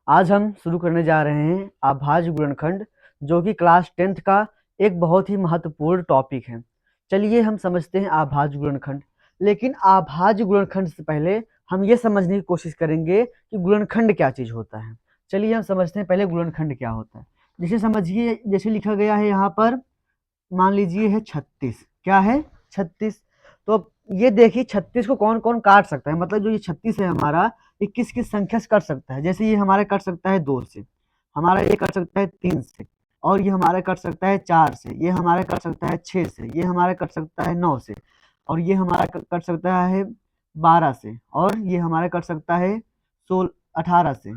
आज हम शुरू करने जा रहे हैं अभाज्य गुणनखंड, जो कि क्लास 10th का एक बहुत ही महत्वपूर्ण टॉपिक है। चलिए हम समझते हैं अभाज्य गुणनखंड। लेकिन अभाज्य गुणनखंड से पहले हम ये समझने की कोशिश करेंगे कि गुणनखंड क्या चीज़ होता है। चलिए हम समझते हैं पहले गुणनखंड क्या होता है। जैसे समझिए, जैसे लिखा गया है यहाँ पर, मान लीजिए है 36। क्या है? 36। तो अब ये देखिए 36 को कौन कौन काट सकता है, मतलब जो ये 36 है हमारा, ये किस किस संख्या से कट सकता है। जैसे ये हमारा कट सकता है 2 से, हमारा ये कट सकता है 3 से, और ये हमारा कट सकता है 4 से, ये हमारा कट सकता है 6 से, ये हमारा कट सकता है 9 से, और ये हमारा कट सकता है 12 से, और ये हमारा कट सकता है 18 से,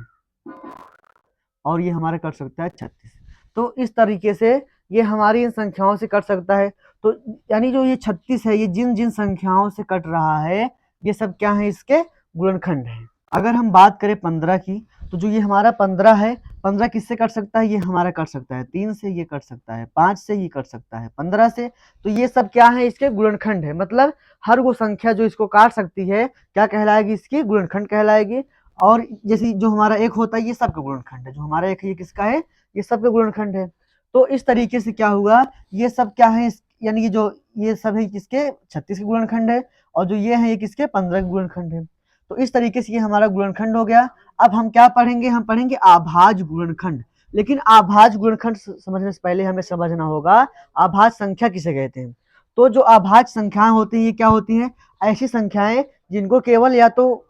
और ये हमारा कट सकता है 36। तो इस तरीके से ये हमारी इन संख्याओं से कट सकता है। तो यानी जो ये 36 है, ये जिन जिन संख्याओं से कट रहा है, ये सब क्या है? इसके गुणनखंड है। अगर हम बात करें 15 की, तो जो ये हमारा 15 है, 15 किससे कट सकता है? ये हमारा कट सकता है 3 से, ये कट सकता है 5 से, ये कट सकता है 15 से। तो ये सब क्या है? इसके गुणनखंड है। मतलब हर वो संख्या जो इसको काट सकती है, क्या कहलाएगी? इसकी गुणनखंड कहलाएगी। और जैसे जो हमारा एक होता है, ये सबका गुणनखंड है। जो हमारा एक है, ये किसका है? ये सबका गुणनखंड है। तो इस तरीके से क्या हुआ, ये सब क्या है? यानी कि जो ये सब है किसके? 36 के गुणनखंड है, और जो ये है ये किसके? 15 के गुणनखंड है। तो इस तरीके से ये हमारा गुणनखंड हो गया। अब हम क्या पढ़ेंगे? हम पढ़ेंगे अभाज्य गुणनखंड। लेकिन अभाज्य गुणनखंड समझने से पहले हमें समझना होगा अभाज्य संख्या किसे कहते हैं। तो जो अभाज्य संख्याएं होती हैं, ये क्या होती हैं? ऐसी संख्याएं जिनको केवल या तो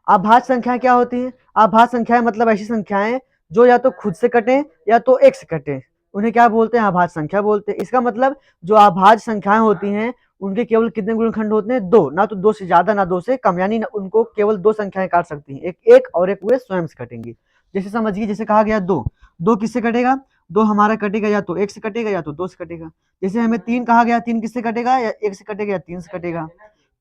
अभाज्य संख्याएं क्या होती हैं? अभाज्य संख्याएं मतलब ऐसी संख्याएं जो या तो खुद से कटे या तो एक से कटे, उन्हें क्या बोलते हैं? अभाज्य संख्या बोलते हैं। इसका मतलब जो अभाज्य संख्याएं होती हैं, उनके केवल कितने गुणनखंड होते हैं? 2। ना तो 2 से ज्यादा, ना 2 से कम, यानी उनको केवल 2 संख्याएं काट सकती हैं, एक एक और एक वे स्वयं से कटेंगी। जैसे समझिए, जैसे कहा गया 2, 2 किससे कटेगा? 2 हमारा कटेगा या तो 1 से कटेगा या तो 2 से कटेगा। जैसे हमें 3 कहा गया, 3 किससे कटेगा? या 1 से कटेगा या 3 से कटेगा।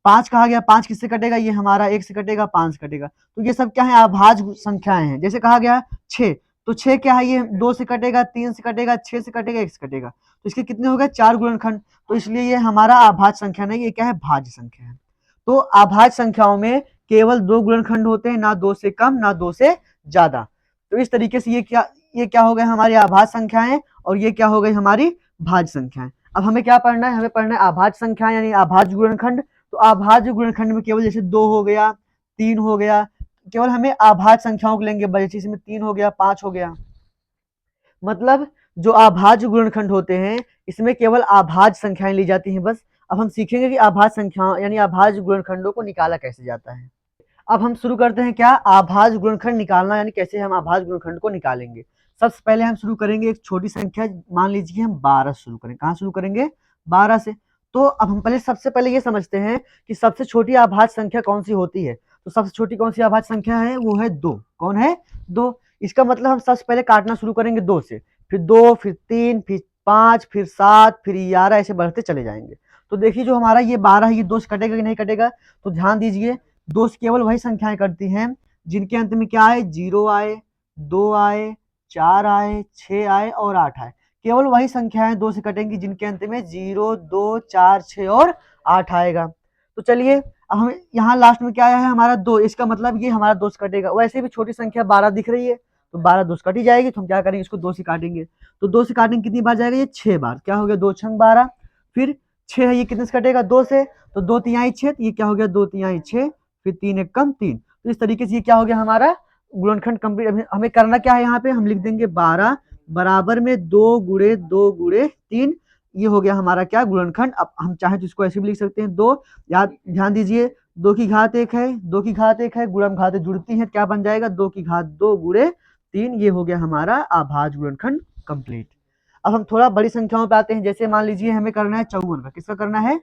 5 कहा गया, 5 किससे कटेगा? ये हमारा 1 से कटेगा, 5 से कटेगा। तो ये सब क्या है? अभाज्य संख्याएं हैं। जैसे कहा गया 6, तो 6 क्या है? ये 2 से कटेगा, 3 से कटेगा, 6 से कटेगा, 1 से कटेगा। तो इसके कितने हो गए? 4 गुणनखंड। तो इसलिए ये हमारा अभाज्य संख्या नहीं, ये क्या है? भाज्य संख्या है। तो अभाज्य संख्याओं में केवल 2 गुणनखंड होते हैं, ना 2 से कम ना 2 से ज्यादा। तो इस तरीके से ये क्या हो गए? हमारी अभाज्य संख्याएं, और ये क्या हो गई? हमारी भाज्य संख्याएं। अब हमें क्या पढ़ना है? हमें पढ़ना है अभाज्य संख्याएं यानी अभाज्य गुणनखंड। तो अभाज्य गुणनखंड में केवल जैसे 2 हो गया, 3 हो गया, केवल हमें अभाज्य संख्याओं को लेंगे। जैसे इसमें 3 हो गया, 5 हो गया, मतलब जो अभाज्य गुणनखंड होते हैं, इसमें केवल अभाज्य संख्याएं ली जाती हैं बस। अब हम सीखेंगे कि अभाज्य संख्याओं यानी अभाज्य गुणनखंडों को निकाला कैसे जाता है। अब हम शुरू करते हैं क्या? अभाज्य गुणनखंड निकालना, यानी कैसे हम अभाज्य गुणनखंड को निकालेंगे। सबसे पहले हम शुरू करेंगे एक छोटी संख्या, मान लीजिए हम 12 शुरू करें। कहाँ शुरू करेंगे? 12 से। तो अब हम सबसे पहले ये समझते हैं कि सबसे छोटी अभाज्य संख्या कौन सी होती है। तो सबसे छोटी कौन सी अभाज्य संख्या है? वो है 2। कौन है? 2। इसका मतलब हम सबसे पहले काटना शुरू करेंगे 2 से, फिर 2, फिर 3, फिर 5, फिर 7, फिर 11, ऐसे बढ़ते चले जाएंगे। तो देखिए जो हमारा ये 12 है, ये 2 से कटेगा कि नहीं कटेगा? तो ध्यान दीजिए, 2 से केवल वही संख्याएं कटती हैं जिनके अंत में क्या आए? 0 आए, 2 आए, 4 आए, 6 आए और 8 आए। केवल वही संख्याएं 2 से कटेंगी जिनके अंत में 0, 2, 4, 6 और 8 आएगा। तो चलिए, अब हम यहाँ लास्ट में क्या आया है? हमारा 2। इसका मतलब ये हमारा 2 से कटेगा। वैसे भी छोटी संख्या 12 दिख रही है, तो 12 2 से कट ही जाएगी। तो हम क्या करेंगे? इसको 2 से काटेंगे। तो 2 से काटेंगे कितनी बार जाएगा? ये 6 बार। क्या हो गया? 2 छंग 12। फिर 6 है, ये कितने से कटेगा? 2 से। तो 2 तिहाई 6, ये क्या हो गया? 2 तिहाई 6, फिर 3 एक कम 3। तो इस तरीके से ये क्या हो गया? हमारा गुणनखंड कंप्लीट। हमें करना क्या है? यहाँ पे हम लिख देंगे 12 बराबर में 2 गुणे 2 गुणे 3। ये हो गया हमारा क्या? गुणनखंड। अब हम चाहे तो इसको ऐसे भी लिख सकते हैं 2। याद ध्यान दीजिए, 2 की घात 1 है, 2 की घात 1 है, गुणम घातें जुड़ती हैं, क्या बन जाएगा? 2 की घात 2 गुणे 3। ये हो गया हमारा अभाज्य गुणनखंड कंप्लीट। अब हम थोड़ा बड़ी संख्याओं पे आते हैं। जैसे मान लीजिए हमें करना है 54 का। किसका करना है?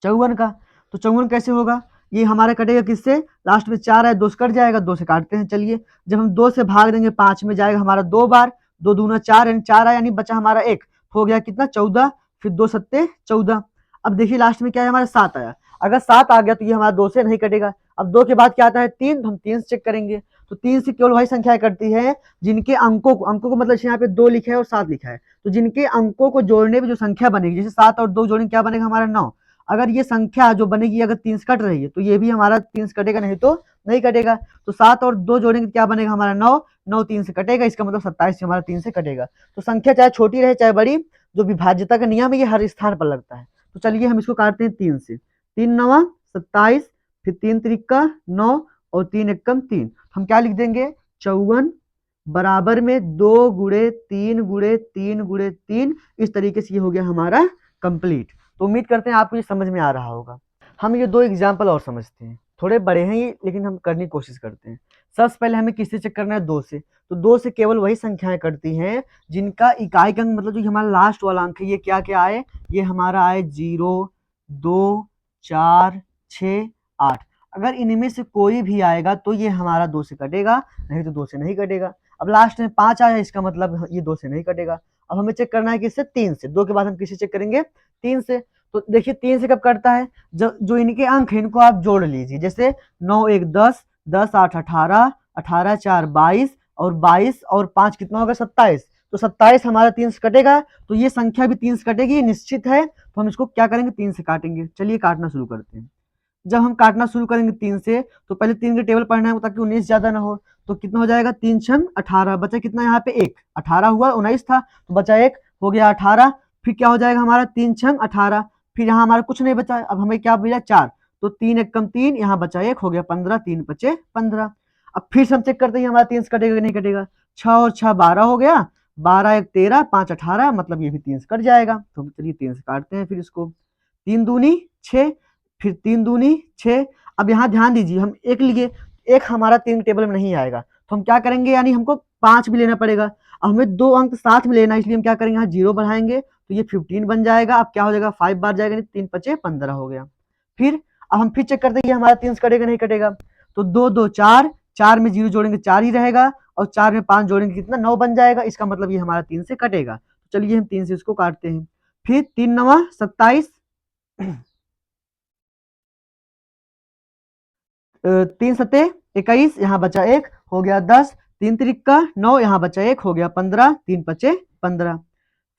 54 का। तो 54 कैसे होगा? ये हमारा कटेगा किससे? लास्ट में 4 है, 2 से कट जाएगा, 2 से काटते हैं। चलिए, जब हम 2 से भाग देंगे 5 में जाएगा हमारा 2 बार, 2 दूना 4 यानी 4 आया, यानी बचा हमारा 1। हो गया कितना? 14। फिर 2 सत्ते 14। अब देखिए लास्ट में क्या है? हमारा 7 आया। अगर 7 आ गया तो ये हमारा 2 से नहीं कटेगा। अब 2 के बाद क्या आता है? 3। तो हम 3 से चेक करेंगे। तो 3 से केवल वही संख्या कटती है जिनके अंकों को मतलब यहाँ पे 2 लिखा है और 7 लिखा है, तो जिनके अंकों को जोड़ने में जो संख्या बनेगी, जैसे 7 और 2 जोड़ेंगे क्या बनेगा? हमारा 9। अगर ये संख्या जो बनेगी अगर 3 से कट रही है तो ये भी हमारा 3 से कटेगा, नहीं तो नहीं कटेगा। तो 7 और 2 जोड़ेंगे क्या बनेगा हमारा 9, 9 3 से कटेगा, इसका मतलब 27 हमारा 3 से कटेगा। तो संख्या चाहे छोटी रहे चाहे बड़ी, जो विभाज्यता का नियम है ये हर स्थान पर लगता है। तो चलिए हम इसको काटते हैं 3 से। 3 9 27, फिर 3 त्रिका 9 और 3 एकम 3। हम क्या लिख देंगे 54 बराबर में 2 गुणे 3 गुणे 3 गुणे 3। इस तरीके से ये हो गया हमारा कंप्लीट। तो उम्मीद करते हैं आपको ये समझ में आ रहा होगा। हम ये 2 एग्जाम्पल और समझते हैं, थोड़े बड़े हैं ये लेकिन हम करने की कोशिश करते हैं। सबसे पहले हमें किससे चेक करना है 2 से। तो 2 से केवल वही संख्याएं कटती हैं जिनका इकाई का अंक मतलब जो हमारा लास्ट वाला अंक है ये क्या क्या आए, ये हमारा आए 0 2 4 6 8। अगर इनमें से कोई भी आएगा तो ये हमारा 2 से कटेगा, नहीं तो 2 से नहीं कटेगा। अब लास्ट में 5 आया, इसका मतलब ये 2 से नहीं कटेगा। अब हमें चेक करना है किससे 3 से। 2 के बाद हम किससे चेक करेंगे 3 से। तो देखिए 3 से कब कटता है, जो इनके अंक है इनको आप जोड़ लीजिए। जैसे 9 1 10, 10 8 18, 18 4 22 और 22 और 5 कितना होगा 27। तो 27 हमारा 3 से कटेगा, तो ये संख्या भी 3 से कटेगी, निश्चित है। तो हम इसको क्या करेंगे 3 से काटेंगे। चलिए काटना शुरू करते हैं। जब हम काटना शुरू करेंगे 3 से तो पहले 3 के टेबल पढ़ना है ताकि 19 ज्यादा ना हो। तो कितना हो जाएगा 3 छंग 18, बचा कितना यहाँ पे 1, 18 हुआ 19 था तो बचा 1 हो गया 18। फिर क्या हो जाएगा हमारा 3 छंग 18, फिर यहाँ हमारा कुछ नहीं बचा, अब हमें क्या बचा 4। तो 3 एक कम 3, यहाँ बचा 1 हो गया 15, 3 बचे 15। अब फिर से हम चेक करते हैं हमारा 3 से कटेगा नहीं कटेगा। 6 और 6 12 हो गया, 12 1 13, 5 18, मतलब ये भी 3 से कट जाएगा। तो चलिए 3 से काटते हैं फिर इसको। 3 दूनी 6, फिर 3 दूनी 6। अब यहाँ ध्यान दीजिए हम एक लिए, एक हमारा 3 टेबल में नहीं आएगा तो हम क्या करेंगे, यानी हमको 5 भी लेना पड़ेगा। अब हमें 2 अंक साथ में लेना, इसलिए हम क्या करेंगे यहाँ 0 बढ़ाएंगे तो ये 15 बन जाएगा। अब क्या हो जाएगा 5 बार जाएगा, 3 5 15 हो गया। फिर अब हम फिर चेक करते हैं ये हमारा 3 से कटेगा नहीं कटेगा। तो 2 2 4, 4 में 0 जोड़ेंगे 4 ही रहेगा, और 4 में 5 जोड़ेंगे कितना 9 बन जाएगा। इसका मतलब ये हमारा 3 से कटेगा। तो चलिए हम 3 से इसको काटते हैं। फिर 3 9 27, 3 सते 21, यहाँ बचा 1 हो गया 10, 3 त्रिका 9, यहाँ बचा 1 हो गया 15, 3 पचे 15।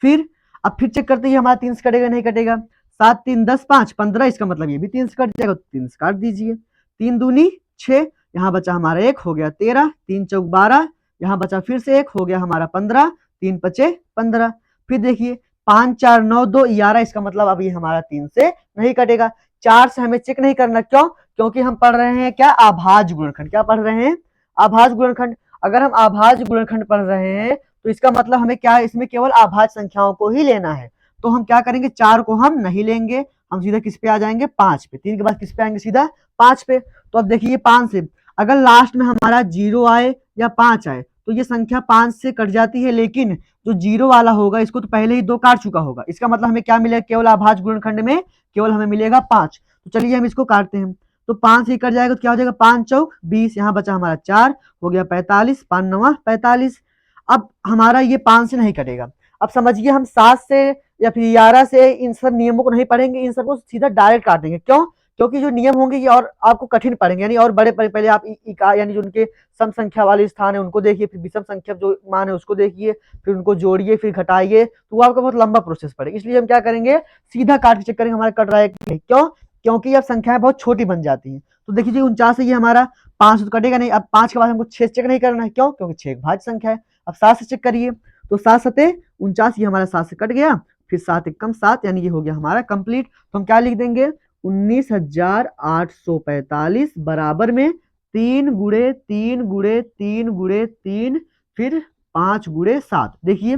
फिर अब फिर चेक करते हैं हमारा 3 से कटेगा नहीं कटेगा। 7 3 10 5 15, इसका मतलब ये भी 3 से कट जाएगा, तो 3 से काट दीजिए। 3 दूनी 6, यहाँ बचा हमारा 1 हो गया 13, 3 चौक 12, यहाँ बचा फिर से 1 हो गया हमारा 15, 3 पचे 15। फिर देखिए 5 4 9 2 11, इसका मतलब अभी हमारा 3 से नहीं कटेगा। 4 से हमें चेक नहीं करना, क्यों, क्योंकि हम पढ़ रहे हैं क्या आभाज्य गुणनखंड। क्या पढ़ रहे हैं आभाज्य गुणनखंड। अगर हम आभाज्य गुणनखंड पढ़ रहे हैं तो इसका मतलब हमें क्या है, इसमें केवल आभाज्य संख्याओं को ही लेना है। तो हम क्या करेंगे 4 को हम नहीं लेंगे, हम सीधा किस पे आ जाएंगे 5 पे। 3 के बाद किस पे आएंगे सीधा 5 पे। तो अब देखिए 5 से अगर लास्ट में हमारा 0 आए या 5 आए तो ये संख्या 5 से कट जाती है, लेकिन जो 0 वाला होगा इसको तो पहले ही 2 काट चुका होगा। इसका मतलब हमें क्या मिलेगा केवल आभाज्य गुणनखंड में केवल हमें मिलेगा 5। तो चलिए हम इसको काटते हैं। तो 5 से कट जाएगा तो क्या हो जाएगा 5 चौक 20, यहाँ बचा हमारा 4 हो गया 45, 5 9 45। अब हमारा ये 5 से नहीं कटेगा। अब समझिए हम 7 से या फिर 11 से इन सब नियमों को नहीं पढ़ेंगे, इन सबको सीधा डायरेक्ट काटेंगे। क्यों, क्योंकि जो नियम होंगे ये और आपको कठिन पड़ेंगे, यानी और बड़े पहले आप यानी जो उनके सम संख्या वाले स्थान है उनको देखिए, फिर विषम संख्या जो मान है उसको देखिए, फिर उनको जोड़िए फिर घटाइए, तो वो आपका बहुत लंबा प्रोसेस पड़ेगा। इसलिए हम क्या करेंगे सीधा काट के चेक करेंगे हमारा कट रहा है क्यों, क्योंकि अब संख्याएं बहुत छोटी बन जाती हैं। तो देखिए 49 से ये हमारा 5 तो कटेगा नहीं। अब 5 के बाद हमको 6 चेक नहीं करना है, क्यों, क्योंकि 6 एक भाज्य संख्या है। अब 7 से चेक करिए, तो 7 सते 49, ये हमारा 7 से कट गया। फिर 7 एकम 7, यानी ये हो गया हमारा कंप्लीट। तो हम क्या लिख देंगे 19,845 बराबर में 3 गुणे 3 गुणे 3 गुणे 3 फिर 5 गुणे 7। देखिए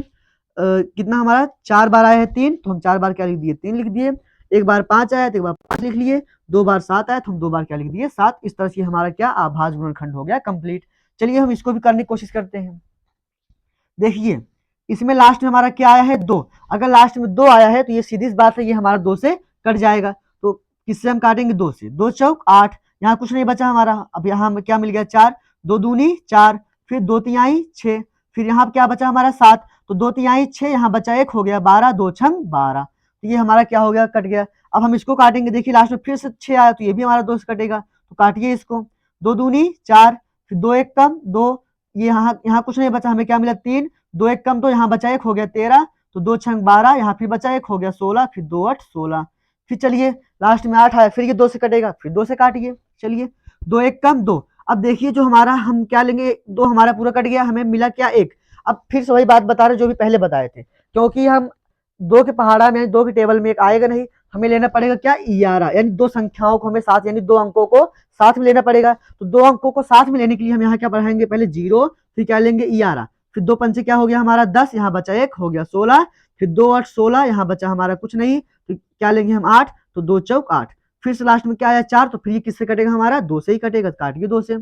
कितना हमारा 4 बार आया है 3, तो हम 4 बार क्या लिख दिए 3 लिख दिए। एक बार 5 आया तो एक बार 5 लिख लिए। 2 बार 7 आया तो हम 2 बार क्या लिख दिए 7। इस तरह से हमारा क्या आभाज्य गुणनखंड हो गया कंप्लीट। चलिए हम इसको भी करने की कोशिश करते हैं। देखिए इसमें लास्ट में हमारा क्या आया है 2। अगर लास्ट में 2 आया है तो ये सीधी सी बात है ये हमारा 2 से कट जाएगा। तो किससे हम काटेंगे 2 से। 2 चौक 8, यहाँ कुछ नहीं बचा हमारा। अब यहाँ हमें क्या मिल गया 4, 2 दूनी 4, फिर 2 तिहाई 6, फिर यहाँ क्या बचा हमारा 7, तो 2 तिहाई 6, यहाँ बचा 1 हो गया 12, 2 छंग 12। तो ये हमारा क्या हो गया कट गया। अब हम इसको काटेंगे, देखिए लास्ट में फिर से 6 आया तो ये भी हमारा 2 से कटेगा, तो काटिए इसको। 2 दूनी 4, फिर 2 एक कम 2, ये यहाँ कुछ नहीं बचा, हमें क्या मिला 3, 2 एक कम 2, यहाँ बचा 1 हो गया 13, तो 2 छंग 12, यहाँ फिर बचा 1 हो गया 16, फिर 2 8 16। फिर चलिए लास्ट में 8 आया, फिर ये 2 से कटेगा, फिर 2 से काटिए। चलिए 2 एक कम 2। अब देखिए जो हमारा हम क्या लेंगे, 2 हमारा पूरा कट गया, हमें मिला क्या 1। अब फिर से वही बात बता रहे जो भी पहले बताए थे, क्योंकि हम 2 के पहाड़ा में 2 की टेबल में 1 आएगा नहीं, हमें लेना पड़ेगा क्या 11, यानी 2 संख्याओं को हमें साथ, यानी 2 अंकों को साथ में लेना पड़ेगा। तो 2 अंकों को साथ में लेने के लिए हम यहाँ क्या बढ़ाएंगे, पहले 0, फिर क्या लेंगे 11, फिर 2 पंचे क्या हो गया हमारा 10, यहाँ बचा 1 हो गया 16, फिर 2 8 16, यहाँ बचा हमारा कुछ नहीं, तो क्या लेंगे हम 8, तो 2 चौक 8, फिर से लास्ट में क्या आया 4, तो फिर ये किससे कटेगा हमारा 2 से ही कटेगा, काटिए 2 से।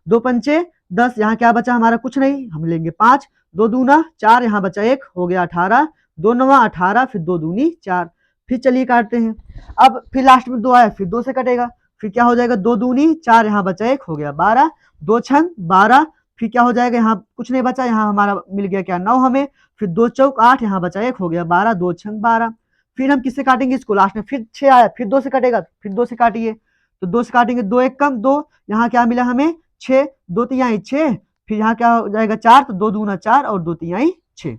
2 पंचे 10, यहाँ क्या बचा हमारा कुछ नहीं, हम लेंगे 5, 2 दूना 4, यहाँ बचा 1 हो गया 18, 2 नवा 18, फिर 2 दूनी 4, फिर चलिए काटते हैं। अब फिर लास्ट में 2 आया, फिर 2 से कटेगा, फिर क्या हो जाएगा 2 दूनी 4, यहाँ बचा 1 हो गया 12, 2 छंग 12, फिर क्या हो जाएगा यहाँ कुछ नहीं बचा, यहाँ हमारा मिल गया क्या 9 हमें, फिर 2 चौक 8, यहाँ बचा 1 हो गया 12, 2 छंग 12, फिर हम किससे काटेंगे इसको, लास्ट में फिर 6 आया, फिर 2 से कटेगा, फिर 2 से काटिए, तो 2 से काटेंगे 2 एक कम 2, यहाँ क्या मिला हमें 6, 2 तिहाई 6, फिर यहाँ क्या हो जाएगा 4, तो 2 दूना 4 और 2 तिहाई 6।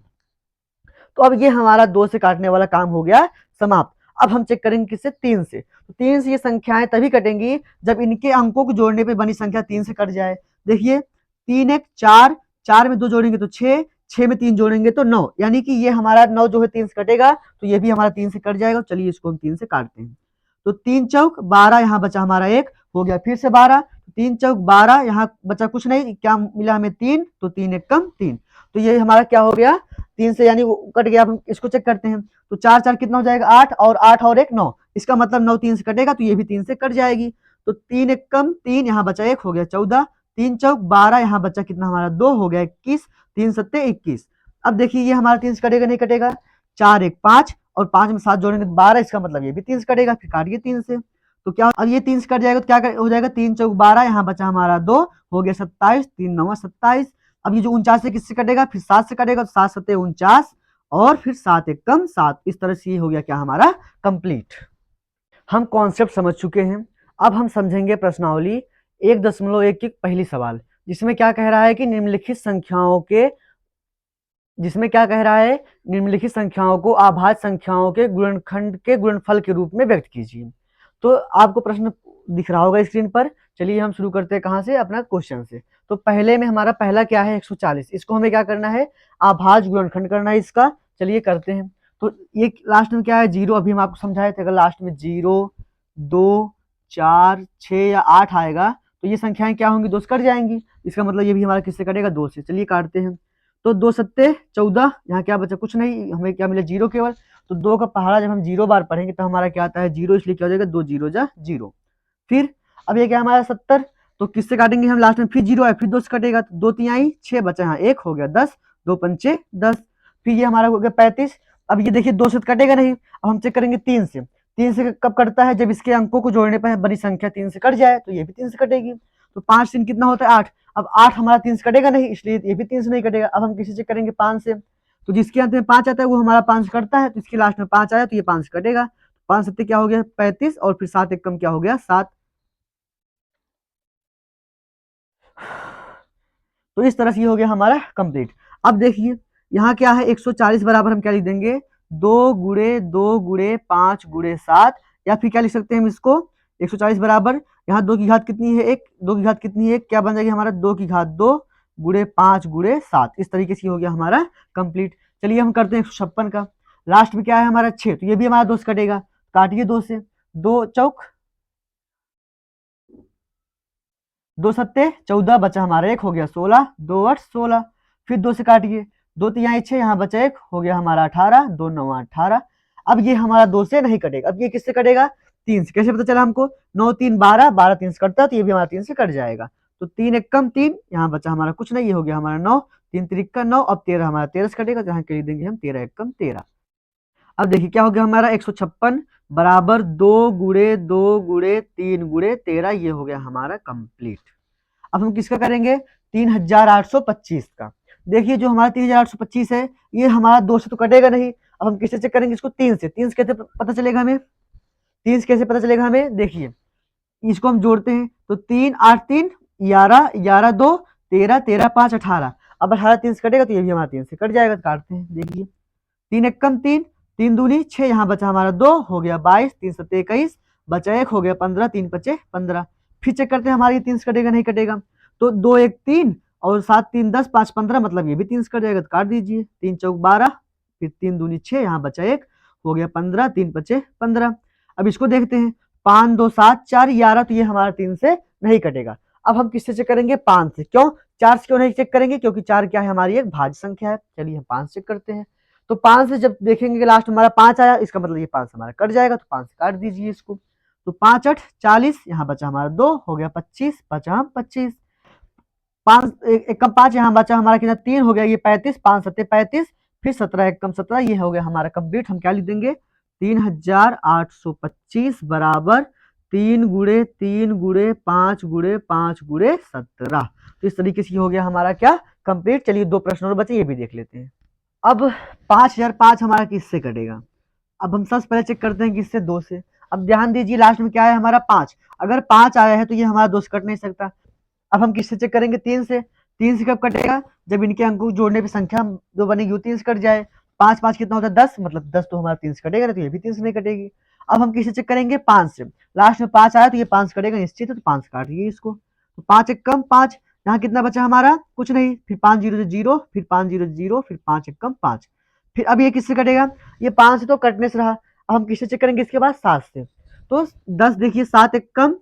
तो अब ये हमारा 2 से काटने वाला काम हो गया समाप्त। अब हम चेक करेंगे किससे, 3 से। तो 3 से ये संख्याएं तभी कटेंगी जब इनके अंकों को जोड़ने पे बनी संख्या 3 से कट जाए। देखिए 3 एक 4, 4 में 2 जोड़ेंगे तो 6, 6 में 3 जोड़ेंगे तो 9, यानी कि ये हमारा 9 जो है 3 से कटेगा, तो ये भी हमारा 3 से कट जाएगा। चलिए इसको हम 3 से काटते हैं। तो 3 चौक 12, यहाँ बचा हमारा 1 हो गया, फिर से 12, 3 चौक 12, यहाँ बचा कुछ नहीं, क्या मिला हमें 3, तो 3 एक कम 3, तो ये हमारा क्या हो गया 3 से, यानी कट गया। हम इसको चेक करते हैं, तो 4 4 कितना हो जाएगा 8, और 8 और 1 9, इसका मतलब 9 3 से कटेगा, तो ये भी 3 से कट जाएगी। तो 3 एक कम 3, यहाँ बचा 1 हो गया 14, 3 चौक 12, यहाँ बचा कितना हमारा 2 हो गया 21, 3 सत्ते 21। अब देखिए ये हमारा 3 से कटेगा नहीं कटेगा, 4 एक 5, और 5 में 7 जोड़ेंगे तो 12, इसका मतलब ये भी 3 से कटेगा, फिर काटिए 3 से। तो क्या अब ये 3 से कट जाएगा तो क्या हो जाएगा 3 चौक 12, यहाँ बचा हमारा 2 हो गया 27, 3 9 27। अब ये जो 49 से किससे कटेगा, फिर 7 से कटेगा, तो 7 सत्ते 49, और फिर 7 एक कम 7। इस तरह से ये हो गया क्या हमारा कंप्लीट। हम कॉन्सेप्ट समझ चुके हैं। अब हम समझेंगे प्रश्नावली 1.1 की पहली सवाल, जिसमें क्या कह रहा है कि निम्नलिखित संख्याओं के, जिसमें क्या कह रहा है, निम्नलिखित संख्याओं को अभाज्य संख्याओं के गुणनखंड के गुणनफल के रूप में व्यक्त कीजिए। तो आपको प्रश्न दिख रहा होगा स्क्रीन पर। चलिए हम शुरू करते हैं कहाँ से, अपना क्वेश्चन से। तो पहले में हमारा पहला क्या है 140, इसको हमें क्या करना है, अभाज्य गुणनखंड करना है इसका। चलिए करते हैं। तो ये लास्ट में क्या है 0, अभी हम आपको समझाए थे, अगर लास्ट में 0 2 4 6 या 8 आएगा तो ये संख्याएं क्या होंगी, 2 से कट जाएंगी, इसका मतलब ये भी हमारा किससे कटेगा 2 से। चलिए काटते हैं। तो 2 सत्ते 14, यहाँ क्या बचा कुछ नहीं, हमें क्या मिला 0 केवल। तो 2 का पहाड़ा जब हम 0 बार पढ़ेंगे तो हमारा क्या आता है 0, इसलिए क्या हो जाएगा 2 0 जा 0। फिर अब ये क्या हमारा 70, तो किससे काटेंगे हम, लास्ट में फिर 0 है, फिर 2 से कटेगा, तो 2 तिहाई 6 बचा, यहाँ 1 हो गया 10, 2 पंचे 10, फिर ये हमारा हो गया 35। अब ये देखिए 2 से कटेगा नहीं, अब हम चेक करेंगे 3 से। 3 से कब कटता है, जब इसके अंकों को जोड़ने पर बड़ी संख्या 3 से कट जाए, तो ये भी 3 से कटेगी। तो 5 3 कितना होता है 8, अब 8 हमारा 3 से कटेगा नहीं, इसलिए ये भी 3 से नहीं कटेगा। अब हम किसी चेक करेंगे 5 से, तो जिसके अंत में 5 आता है वो हमारा 5 से कटता है, तो इसके लास्ट में 5 आया तो ये 5 से कटेगा। 5 सत्ते क्या हो गया 35, और फिर 7 एक कम क्या हो गया 7। तो इस तरह से ये हो गया हमारा कंप्लीट। अब देखिए यहाँ क्या है 140 बराबर हम क्या लिख देंगे, 2 गुणे 2 गुणे 5 गुणे 7, या फिर क्या लिख सकते हैं हम इसको 140 बराबर, यहाँ 2 की घात कितनी है 1, 2 की घात कितनी है 1, क्या बन जाएगी हमारा 2 की घात 2 गुणे 5 गुणे 7। इस तरीके से हो गया हमारा कंप्लीट। चलिए हम करते हैं 156 का। लास्ट में क्या है हमारा 6, तो ये भी हमारा 2 से कटेगा, काटिए 2 से। 2 चौक 2 सत्ते 14, बचा हमारा 1 हो गया 16, 2 8 16, फिर 2 से काटिए, 2 तिहाई 6, यहाँ बचा 1 हो गया हमारा 18, 2 9 18। अब ये हमारा 2 से नहीं कटेगा, अब ये किससे कटेगा 3 से। कैसे पता चला हमको, 9 3 12, 12 3 से कटता है, तो ये भी हमारा 3 से कट जाएगा। तो 3 एक कम 3, यहाँ बचा हमारा कुछ नहीं, ये हो गया हमारा 9, 3 त्रिक का 9, अब 13 हमारा 13 से कटेगा, तो यहाँ लिख देंगे हम 13 एक कम 13। अब देखिए क्या हो गया हमारा 156 बराबर 2 गुणे 2 गुणे 3 गुणे 13, ये हो गया हमारा कंप्लीट। अब हम किसका करेंगे 3825 का। देखिए जो हमारा 3825 है ये हमारा 2 से तो कटेगा नहीं, अब हम किससे चेक करेंगे इसको 3 से। 3 से कैसे पता चलेगा हमें, 3 से कैसे पता चलेगा हमें, देखिए इसको हम जोड़ते हैं, तो 3 8 3 11, 11 2 13, 13 5 18। अब 18 3 से कटेगा तो ये भी हमारा 3 से कट जाएगा, तो काटते हैं। देखिए 3 एक कम 3, 3 दूनी 6, यहाँ बचा हमारा 2 हो गया 22, 3 सत्ते 21, बचा 1 हो गया 15, 3 पचे 15। फिर चेक करते हैं हमारा ये 3 से कटेगा नहीं कटेगा, तो 2 1 3 और 7 3 10 5 15, मतलब ये भी 3 से कट जाएगा तो काट दीजिए। 3 चौक 12, फिर 3 दूनी 6, यहाँ बचा 1 हो गया 15, 3 पचे 15। अब इसको देखते हैं, 5 2 7 4 11, तो ये हमारा 3 से नहीं कटेगा। अब हम किससे चेक करेंगे? 5 से। क्यों 4 से क्यों नहीं चेक करेंगे? क्योंकि 4 क्या है? हमारी एक भाज्य संख्या है। चलिए हम 5 चेक करते हैं। तो 5 से जब देखेंगे कि लास्ट हमारा 5 आया, इसका मतलब ये 5 हमारा कट जाएगा, तो 5 से काट दीजिए इसको। तो 5 8 40, यहाँ बचा हमारा 2 हो गया 25, बचा 25। 5 एक कम 5, यहाँ बचा हमारा कितना? 3 हो गया ये 35, 5 7 35, फिर 17 एक कम 17, ये हो गया हमारा कंप्लीट। हम क्या लिख देंगे? 3825 बराबर 3 गुणे 3 गुणे 5 गुणे 5 गुणे 17। तो इस तरीके से हो गया हमारा क्या? कंप्लीट। चलिए 2 प्रश्न और बचे, ये भी देख लेते हैं। अब 5005 हमारा किससे कटेगा? अब हम सबसे पहले चेक करते हैं किससे? 2 से। अब ध्यान दीजिए लास्ट में क्या है हमारा? 5। अगर 5 आया है तो ये हमारा 2 से कट नहीं सकता। अब हम किससे चेक करेंगे? 3 से। 3 से कब कटेगा? जब इनके अंकों को जोड़ने पे संख्या जो बनेगी वो 3 से कट जाए। 5 5 कितना होता है? 10, मतलब 10 तो हमारा 3 से कटेगा ना, तो ये भी 3 से नहीं कटेगी। अब हम किससे चेक करेंगे? 5 से। लास्ट में 5 आया तो ये 5 कटेगा निश्चित है, तो 5 काट दिए इसको। तो 5 एक कम 5, यहाँ कितना बचा हमारा? कुछ नहीं। फिर 5 0 0, फिर 5 0 0, फिर 5 एक कम 5। फिर अब ये किससे कटेगा? ये 5 से तो कटने से रहा। अब हम किससे चेक करेंगे इसके बाद? 7 से। तो 10 देखिए 7 एक कम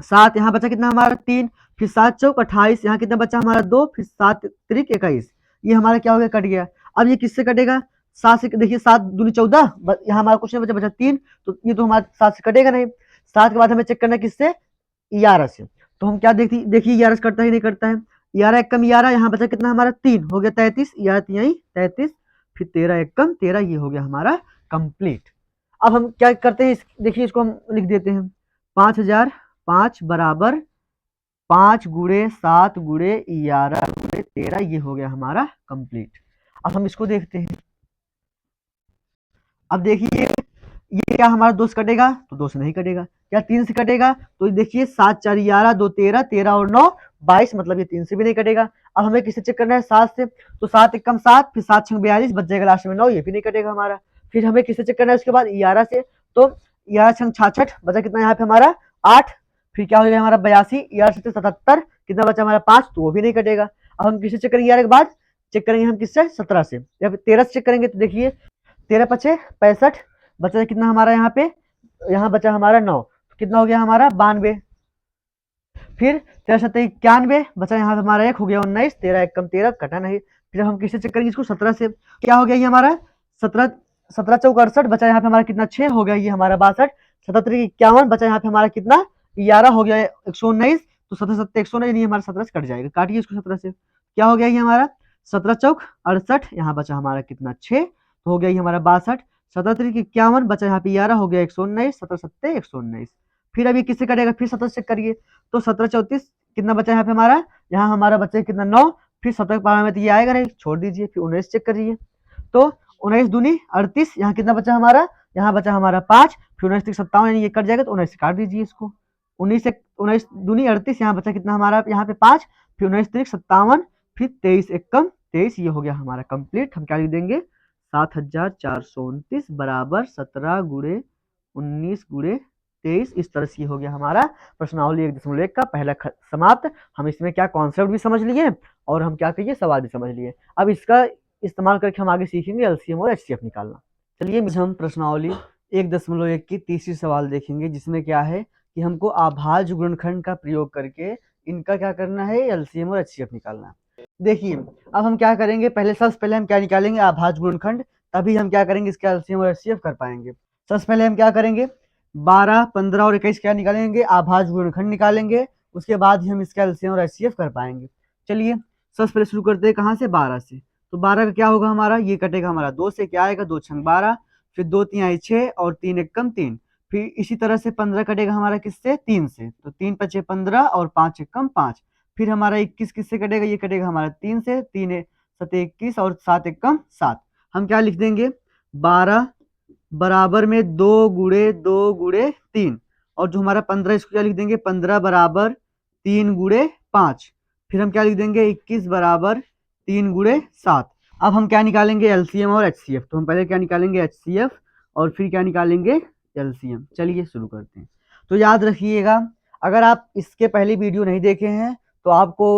7, यहाँ बचा कितना हमारा? 3, फिर 7 चौक 28, यहाँ कितना बचा हमारा? 2, फिर 7 त्रिक 21, ये हमारा क्या हो गया? कट गया। अब ये किससे कटेगा? 7 से। देखिए 7 दूनी 14, यहाँ हमारा कुछ नहीं बचा, बचा 3, तो ये तो हमारा 7 से कटेगा नहीं। 7 के बाद हमें चेक करना है किससे? 11 से। तो हम क्या देखिए 11 से कटता है नहीं कटता है? 11 एक कम 11, यहाँ बचा कितना हमारा? 3 हो गया 33, 11 यही 33, फिर 13 एक कम 13, ये हो गया हमारा कंप्लीट। अब हम क्या करते हैं? देखिए इसको हम लिख देते हैं। 5005 बराबर 5 गुणे 7 गुणे 11 गुणे 13, ये हो गया हमारा कंप्लीट। अब हम इसको देखते हैं। अब देखिए ये क्या हमारा 2 से कटेगा? तो 2 से नहीं कटेगा। क्या 3 से कटेगा? तो देखिए 7 4 11, 2 13, 13 और 9 22, मतलब ये 3 से भी नहीं कटेगा। अब हमें किससे चेक करना है? 7 से। तो 7 एक कम 7, फिर 7 6 42, बच जाएगा लास्ट में 9, ये भी नहीं कटेगा हमारा। फिर हमें किससे चेक करना है उसके बाद? 11 से। तो 11 6 66, बचा कितना यहाँ पे हमारा? 8। फिर क्या हो जाएगा हमारा? 82, 11 से 77, कितना बचा हमारा? 5, तो वो भी नहीं कटेगा। अब हम किससे चेक करेंगे? 11 के बाद चेक करेंगे हम किससे? 17 से। या फिर 13 से चेक करेंगे, तो देखिए 13 पचे 65, बचा कितना हमारा यहाँ पे? यहाँ बचा हमारा 9, तो कितना हो गया हमारा? 92। फिर 13 7 91, बचा यहाँ पे हमारा 1 हो गया 19, 13 एक कम 13, कटा नहीं। फिर हम किससे चेक करेंगे इसको? 17 से। क्या हो गया ये हमारा? 17 17 चौक 68, बचा यहाँ पे हमारा कितना? 6 हो गया ये हमारा 62, 77 51, बचा यहाँ पे हमारा कितना? 11 हो गया 119, तो 17 7 119, यानी हमारा 17 से कट जाएगा। काटिए इसको 17 से। क्या हो गया ये हमारा? 17 चौक 68, यहाँ बचा हमारा कितना? 6, तो हो गया ये हमारा 62, 77 51, बचा यहाँ पे 11 हो गया 119, 17 7 119। फिर अभी किससे कटेगा? फिर 17 चेक करिए। तो 17 34, कितना बचा यहाँ पे हमारा? यहाँ हमारा बचा कितना? 9, फिर 17 पारा में तो ये आएगा नहीं, छोड़ दीजिए। फिर 19 चेक करिए। तो 19 दूनी 38, यहाँ कितना बचा हमारा? यहाँ बचा हमारा 5, फिर 19 57, यानी ये कट जाएगा, तो 19 से काट दीजिए इसको। 19 दूनी 38, यहाँ बचा कितना हमारा? यहाँ पे 5, फिर 19 57, फिर 23 एक कम 23, ये हो गया हमारा कंप्लीट। हम क्या लिख देंगे? 7429 बराबर 17 गुणे 19 गुणे 23, इस तरह से हो गया हमारा प्रश्नावली 1.1 का पहला समाप्त। हम इसमें क्या कॉन्सेप्ट भी समझ लिए और हम क्या कहिए सवाल भी समझ लिए। अब इसका इस्तेमाल करके हम आगे सीखेंगे एलसीएम और एचसीएफ निकालना। चलिए हम प्रश्नावली 1.1 की तीसरी सवाल देखेंगे, जिसमें क्या है कि हमको आभाज्य गुणनखंड का प्रयोग करके इनका क्या करना है? एलसीएम और एचसीएफ निकालना। देखिए अब हम क्या करेंगे? सबसे पहले हम क्या निकालेंगे? आभाज्य गुणनखंड, तभी हम क्या करेंगे? इसका एलसीएम और एचसीएफ कर पाएंगे। सबसे पहले हम क्या करेंगे? 12 15 और 21 क्या निकालेंगे? आभाज्य गुणनखंड निकालेंगे। उसके बाद ही हम इसका एलसीएम और एचसीएफ कर पाएंगे। चलिए सबसे पहले शुरू करते हैं कहाँ से? 12 से। तो 12 का क्या होगा हमारा? ये कटेगा हमारा 2 से, क्या आएगा? 2 छंग 12, फिर 2 3 आई 6 और 3 एक कम 3। फिर इसी तरह से 15 कटेगा हमारा किससे? 3 से। तो 3 पचे 15 और 5 एक कम 5। फिर हमारा 21 किससे कटेगा? ये कटेगा हमारा 3 से, 3 7 21 और 7 एक कम 7। हम क्या लिख देंगे? 12 बराबर में 2 गुणे 2 गुणे 3, और जो हमारा 15 इसको क्या लिख देंगे? 15 बराबर 3 गुणे 5। फिर हम क्या लिख देंगे? 21 बराबर 3 गुणे 7। अब हम क्या निकालेंगे? एलसीएम और एचसीएफ। तो हम पहले क्या निकालेंगे? एचसीएफ, और फिर क्या निकालेंगे? एलसीएम। चलिए शुरू करते हैं। तो याद रखिएगा, अगर आप इसके पहले वीडियो नहीं देखे हैं तो आपको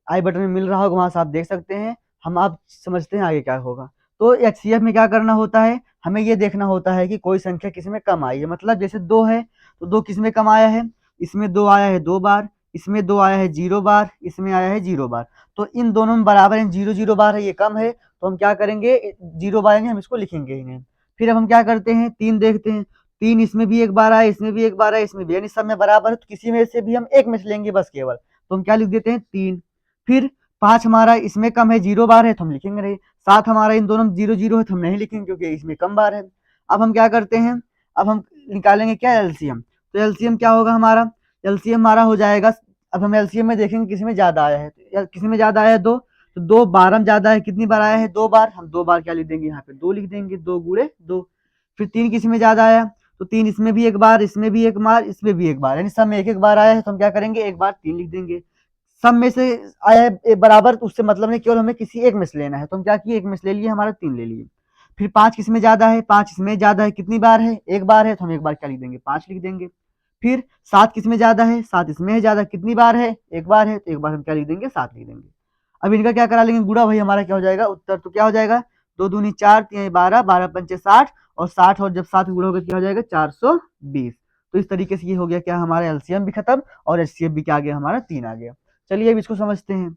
आई बटन में मिल रहा होगा, वहां से आप देख सकते हैं। हम आप समझते हैं आगे क्या होगा। तो एचसीएफ में क्या करना होता है, हमें ये देखना होता है कि कोई संख्या किसी में कम आई है। मतलब जैसे 2 है तो 2 किस में कम आया है, इसमें 2 आया है 2 बार, इसमें 2 आया है 0 बार, इसमें आया है 0 बार। तो इन दोनों में बराबर है, 0 0 बार है, ये कम है तो हम क्या करेंगे, 0 बार हम इसको लिखेंगे ही नहीं। फिर अब हम क्या करते हैं, 3 देखते हैं। 3 इसमें भी एक बार आया, इसमें भी एक बार आया, इसमें भी, यानी सब में बराबर है तो किसी में से भी हम एक में से लेंगे बस केवल। तो हम क्या लिख देते हैं 3। फिर 5 हमारा इसमें कम है, 0 बार है तो हम लिखेंगे नहीं। 7 हमारा इन दोनों में 0 0 है तो हम नहीं लिखेंगे क्योंकि इसमें कम बार है। अब हम क्या करते हैं, अब हम निकालेंगे क्या, एलसीएम। तो एलसीएम क्या होगा हमारा, एलसीएम हमारा हो जाएगा, अब हम एलसीएम में देखेंगे किसी में ज्यादा आया है, किसी में ज्यादा आया है 2, तो 2 बार हम ज्यादा है, कितनी बार आया है 2 बार, हम 2 बार क्या लिख देंगे यहाँ पे 2 लिख देंगे, 2 गुणे 2। फिर 3 किसी में ज्यादा आया तो 3 इसमें भी एक बार, इसमें भी एक बार, इसमें भी एक बार, यानी सब में एक एक बार आया है तो हम क्या करेंगे, एक बार 3 लिख देंगे। सब में से आया है बराबर तो उससे मतलब नहीं, केवल हमें किसी एक में से लेना है तो हम क्या किए, एक में से ले लिए, हमारा 3 ले लिए। फिर 5 किस में ज्यादा है, 5 इसमें ज्यादा है, कितनी बार है, एक बार है तो हम एक बार क्या लिख देंगे, 5 लिख देंगे। फिर 7 किस में ज्यादा है, 7 इसमें है ज्यादा, कितनी बार है, एक बार है तो एक बार हम क्या लिख देंगे, 7 लिख देंगे। अब इनका क्या करा लेंगे गुणा, भाई हमारा क्या हो जाएगा उत्तर, तो क्या हो जाएगा 2 दूनी 4, 3 12, 12 पंचे 60, और 60 और जब 7 गुणा होगा क्या हो जाएगा 420। तो इस तरीके से ये हो गया क्या, हमारा एलसीएम भी खत्म और एचसीएफ भी क्या आ गया, हमारा 3 आ गया। चलिए अब इसको समझते हैं।